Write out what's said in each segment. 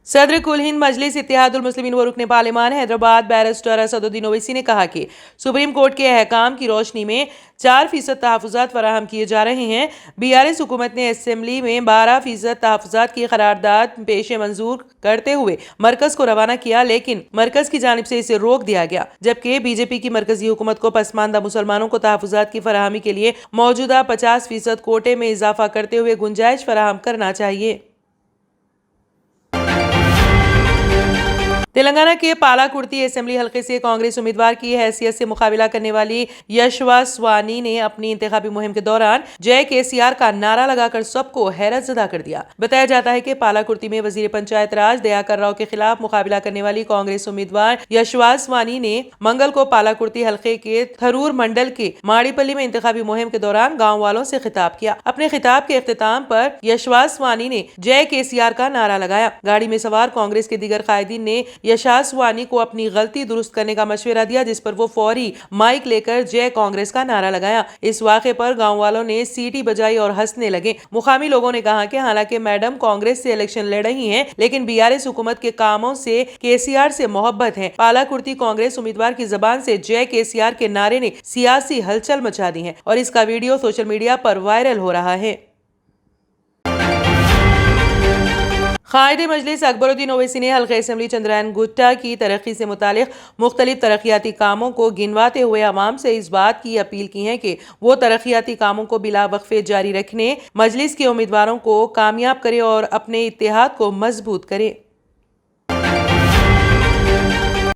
सदर कुल हिंद मजलिस इत्तेहादुल मुस्लिमीन व रुकन पार्लिमान हैदराबाद बैरिस्टर असदुद्दीन ओवैसी ने कहा कि सुप्रीम कोर्ट के अहकाम की रोशनी में 4% तहफ़्फ़ुज़ात फराहम किए जा रहे हैं। BRS हुकूमत ने असेंबली में 12% तहफ़्फ़ुज़ात की करारदाद पेश मंजूर करते हुए मरकज को रवाना किया, लेकिन मरकज की जानिब से इसे रोक दिया गया, जबकि बीजेपी की मरकजी हुकूमत को पसमानदा मुसलमानों को तहफ़्फ़ुज़ात की फराहमी के लिए मौजूदा 50% कोटे में इजाफा करते हुए गुंजाइश फराहम करना चाहिए। तेलंगाना के पालाकुर्ती असेंबली हलके से कांग्रेस उम्मीदवार की हैसियत से मुकाबला करने वाली यशवा स्वानी ने अपनी इंतखाबी मुहिम के दौरान जय KCR का नारा लगाकर सबको हैरत ज़दा कर दिया। बताया जाता है कि पालाकुर्ती में वजीर पंचायत राज दयाकर राव के खिलाफ मुकाबला करने वाली कांग्रेस उम्मीदवार यशवा स्वानी ने मंगल को पालाकुर्ती हलके के थरूर मंडल के माड़ीपल्ली में इंतखाबी मुहिम के दौरान गाँव वालों से खिताब किया। अपने खिताब के इख्तिताम पर यशवा स्वानी ने जय KCR का नारा लगाया। गाड़ी में सवार कांग्रेस के दीगर कायदीन ने यशास्वानी को अपनी गलती दुरुस्त करने का मशवरा दिया, जिस पर वो फौरी माइक लेकर जय कांग्रेस का नारा लगाया। इस वाक़े पर गांव वालों ने सीटी बजाई और हंसने लगे। मुकामी लोगों ने कहा कि हालांकि मैडम कांग्रेस से इलेक्शन लड़ रही हैं, लेकिन BRS हुकूमत के कामों से KCR से मोहब्बत है। पालाकुर्ती कांग्रेस उम्मीदवार की जबान से जय KCR के नारे ने सियासी हलचल मचा दी है और इसका वीडियो सोशल मीडिया पर वायरल हो रहा है। कायदे मजलिस अकबरुद्दीन ओवैसी ने हल्के असेंबली चंद्रायन गुट्टा की तरक्की से मुतालिक मुख्तलिफ तरक्याती कामों को गिनवाते हुए अवाम से इस बात की अपील की है कि वो तरक्याती कामों को बिला वक्फे जारी रखने, मजलिस के उम्मीदवारों को कामयाब करे और अपने इत्तेहाद को मजबूत करे।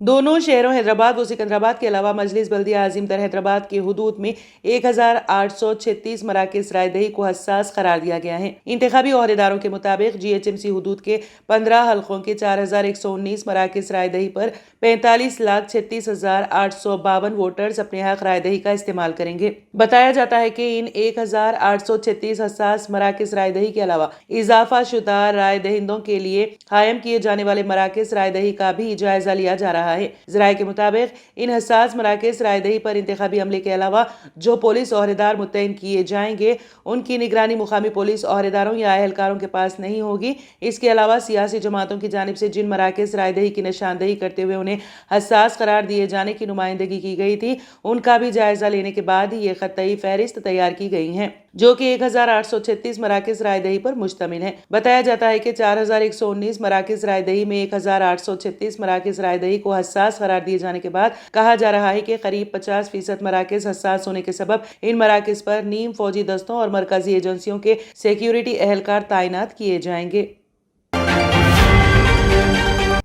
दोनों शहरों हैदराबाद व सिकंदराबाद के अलावा मजलिस बल्दिया आज़िम तर हैदराबाद के हुदूद में 1836 मराकज़ रायदही को हसास करार दिया गया है। इंतखाबी ओहदेदारों के मुताबिक GHMC हुदूद के 15 हल्कों के 4119 मराकज़ रायदही पर 45,36,852 वोटर्स अपने हक रायदही का इस्तेमाल करेंगे। बताया जाता है कि इन 1836 हसास मराकज़ रायदही के अलावा इजाफा शुदा राय दहिंदों के लिए कायम किए जाने वाले मराकज़ रायदही का भी जायजा लिया जा रहा है। ज़राए के मुताबिक इन हसास मराकज़ रायदही पर इंतखाबी अमले के अलावा जो पुलिस ओहदेदार मुतय्यन किए जाएंगे, उनकी निगरानी मुकामी पुलिस ओहदेदारों या अहलकारों के पास नहीं होगी। इसके अलावा सियासी जमातों की जानिब से जिन मराकज़ रायदही की निशानदही करते हुए उन्हें हसास करार दिए जाने की नुमाइंदगी की गई थी, उनका भी जायजा लेने के बाद ही ये ख़त्ती फहरिस्त तैयार की गई हैं, जो कि 1836 मराकज़ रायदही पर मुश्तमिल है। बताया जाता है कि 4119 मराकज़ रायदही में 1836 मराकज़ रायदही को हसास करार दिए जाने के बाद कहा जा रहा है कि करीब 50% मराकज़ हसास होने के सबब इन मराकज़ पर नीम फौजी दस्तों और मरकजी एजेंसियों के सिक्योरिटी एहलकार तैनात किए जाएंगे।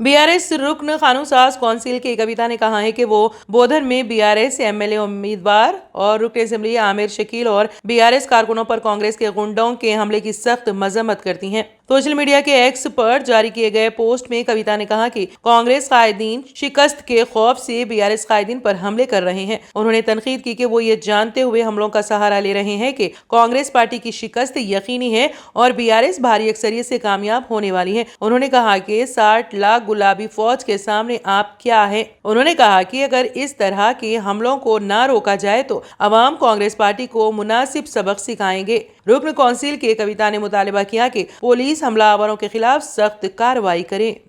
BRS रुकन कानून साज कौंसिल के कविता ने कहा है कि वो बोधन में BRS MLA उम्मीदवार और रुकन असेंबली आमिर शकील और BRS कारकुनों पर कांग्रेस के गुंडों के हमले की सख्त मजम्मत करती हैं। सोशल मीडिया के एक्स पर जारी किए गए पोस्ट में कविता ने कहा कि कांग्रेस कायदीन शिकस्त के खौफ से BRS कायदीन पर हमले कर रहे हैं। उन्होंने तनकीद की कि वो ये जानते हुए हमलों का सहारा ले रहे हैं कि कांग्रेस पार्टी की शिकस्त यकीनी है और BRS भारी अक्सरियत से कामयाब होने वाली है। उन्होंने कहा कि 60 लाख गुलाबी फौज के सामने आप क्या है। उन्होंने कहा कि अगर इस तरह के हमलों को ना रोका जाए तो अवाम कांग्रेस पार्टी को मुनासिब सबक सिखाएंगे। रुकन कौंसिल के कविता ने मुतालबा किया कि पुलिस हमलावरों के खिलाफ सख्त कार्रवाई करे।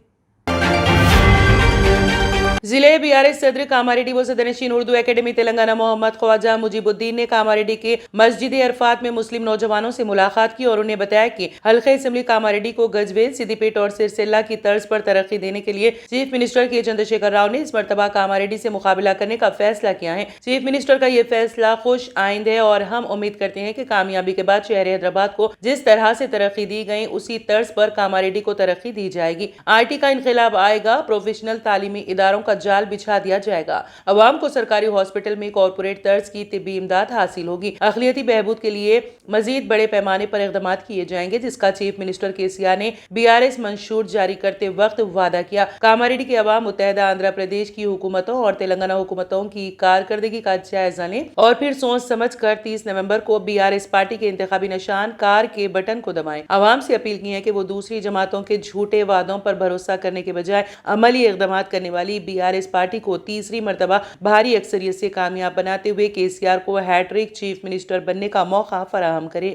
जिले BRS सदर कामारेड्डी व सदरनशीन उर्दू एकेडमी तेलंगाना मोहम्मद ख्वाजा मुजीबुद्दीन ने कामारेड्डी के मस्जिद अरफात में मुस्लिम नौजवानों से मुलाकात की और उन्हें बताया कि हल्के असेंबली कामारेड्डी को गजवेल, सिद्दीपेट और सिरसिल्ला की तर्ज पर तरक्की देने के लिए चीफ मिनिस्टर के चंद्रशेखर राव ने इस मरतबा कामारेड्डी से मुकाबला करने का फैसला किया है। चीफ मिनिस्टर का ये फैसला खुश आइंद है और हम उम्मीद करते हैं कि कामयाबी के बाद शहर हैदराबाद को जिस तरह से तरक्की दी गई उसी तर्ज पर कामारेड्डी को तरक्की दी जाएगी। IT का इनकलाब आएगा, प्रोफेशनल तालीमी इदारों का जाल बिछा दिया जाएगा, अवाम को सरकारी हॉस्पिटल में कॉर्पोरेट तर्ज की तिब्बी इमदाद हासिल होगी, अखिलियती बहबूद के लिए मजीद बड़े पैमाने पर इक़दाम किए जाएंगे, जिसका चीफ मिनिस्टर KCR ने BRS मंशूर जारी करते वक्त वादा किया। कामारेड्डी के अवाम मुत्तहदा आंध्र प्रदेश की हुकूमतों और तेलंगाना हुकूमतों की कारकर्दगी का जायजा लें और फिर सोच समझ कर 30 नवंबर को BRS पार्टी के इंतखाबी निशान कार के बटन को दबाएं। अवाम से अपील की है कि वो दूसरी जमातों के झूठे वादों पर भरोसा करने के बजाय अमली इक़दाम करने वाली BRS पार्टी को तीसरी मर्तबा भारी अक्सरियत से कामयाब बनाते हुए KCR को हैट्रिक चीफ मिनिस्टर बनने का मौका फराहम करे।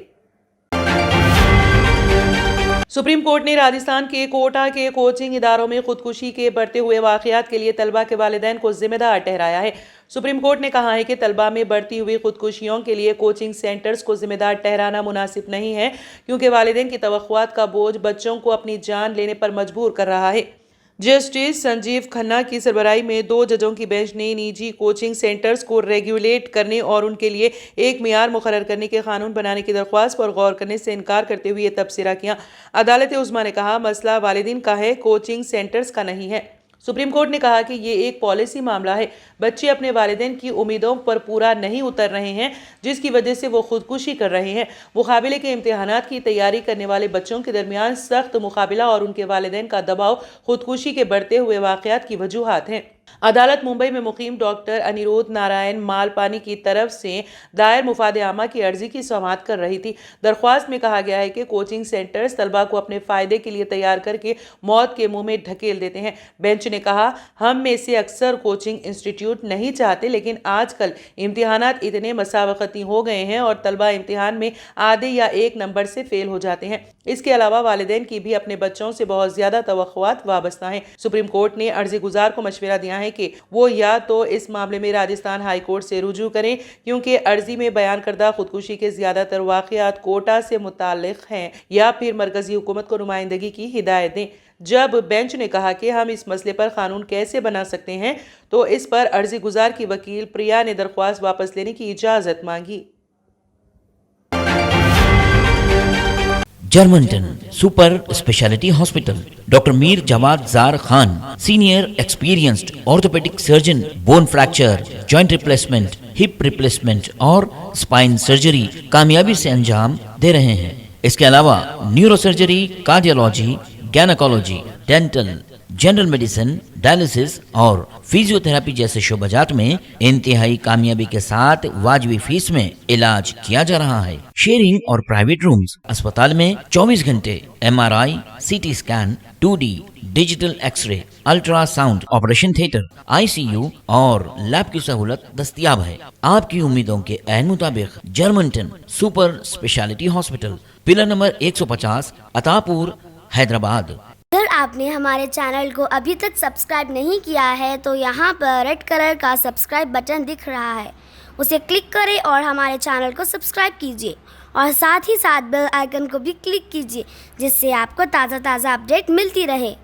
सुप्रीम कोर्ट ने राजस्थान के कोटा के कोचिंग इदारों में खुदकुशी के बढ़ते हुए वाकयात के लिए तलबा के वालिदैन को जिम्मेदार ठहराया है। सुप्रीम कोर्ट ने कहा है कि तलबा में बढ़ती हुई खुदकुशियों के लिए कोचिंग सेंटर्स को जिम्मेदार ठहराना मुनासिब नहीं है, क्योंकि वालिदैन की तवक्कुआत का बोझ बच्चों को अपनी जान लेने पर मजबूर कर रहा है। जस्टिस संजीव खन्ना की सरबराही में 2 जजों की बेंच ने निजी कोचिंग सेंटर्स को रेगुलेट करने और उनके लिए एक मियार मुकर्रर करने के कानून बनाने की दरख्वास्त पर गौर करने से इनकार करते हुए ये तबसरा किया। अदालत उज़्मा ने कहा, मसला वालिदैन का है, कोचिंग सेंटर्स का नहीं है। सुप्रीम कोर्ट ने कहा कि ये एक पॉलिसी मामला है। बच्चे अपने वालिदैन की उम्मीदों पर पूरा नहीं उतर रहे हैं, जिसकी वजह से वो खुदकुशी कर रहे हैं। मुकाबले के इम्तिहानात की तैयारी करने वाले बच्चों के दरमियान सख्त मुकाबला और उनके वालिदैन का दबाव खुदकुशी के बढ़ते हुए वाकयात की वजूहात हैं। अदालत मुंबई में मुकीम डॉक्टर अनिरुद्ध नारायण मालपानी की तरफ से दायर मुफाद आमा की अर्जी की समाअत कर रही थी। दरख्वास्त में कहा गया है कि कोचिंग सेंटर्स तलबा को अपने फ़ायदे के लिए तैयार करके मौत के मुंह में ढकेल देते हैं। बेंच ने कहा, हम में से अक्सर कोचिंग इंस्टीट्यूट नहीं चाहते, लेकिन आजकल इम्तिहानात इतने मसावकती हो गए हैं और तलबा इम्तिहान में आधे या 1 नंबर से फेल हो जाते हैं। इसके अलावा वालिदैन की भी अपने बच्चों से बहुत ज़्यादा तवक्कुआत वाबस्ता हैं। सुप्रीम कोर्ट ने अर्जी गुजार को मशवरा दिया है कि वो या तो इस मामले में राजस्थान हाई कोर्ट से रुजू करें, क्योंकि अर्जी में बयान करदा खुदकुशी के ज़्यादातर वाक़यात कोटा से मुताल्लिक़ हैं, या फिर मरकज़ी हुकूमत को नुमाइंदगी की हिदायत दें। जब बेंच ने कहा कि हम इस मसले पर कानून कैसे बना सकते हैं, तो इस पर अर्जी गुजार की वकील प्रिया ने दरख्वास्त वापस लेने की इजाज़त मांगी। Germantown super speciality hospital, doctor Mir Jawad Zar Khan, senior experienced orthopaedic surgeon, bone fracture, joint replacement, hip replacement और स्पाइन सर्जरी कामयाबी से अंजाम दे रहे हैं। इसके अलावा neuro surgery, cardiology, gynaecology, dental, general medicine, dialysis और फिजियोथेरेपी जैसे शोबाजात में इंतहाई कामयाबी के साथ वाजबी फीस में इलाज किया जा रहा है। शेयरिंग और प्राइवेट रूम्स, अस्पताल में 24 घंटे MRI, CT scan, 2D digital x-ray, ultrasound, operation theatre, ICU और लैब की सहूलत दस्तयाब है। आपकी उम्मीदों के ऐन मुताबिक Germanton super speciality hospital, pillar number 150, Attapur, Hyderabad. अगर आपने हमारे चैनल को अभी तक सब्सक्राइब नहीं किया है तो यहाँ पर रेड कलर का सब्सक्राइब बटन दिख रहा है, उसे क्लिक करें और हमारे चैनल को सब्सक्राइब कीजिए और साथ ही साथ बेल आइकन को भी क्लिक कीजिए, जिससे आपको ताज़ा अपडेट मिलती रहे।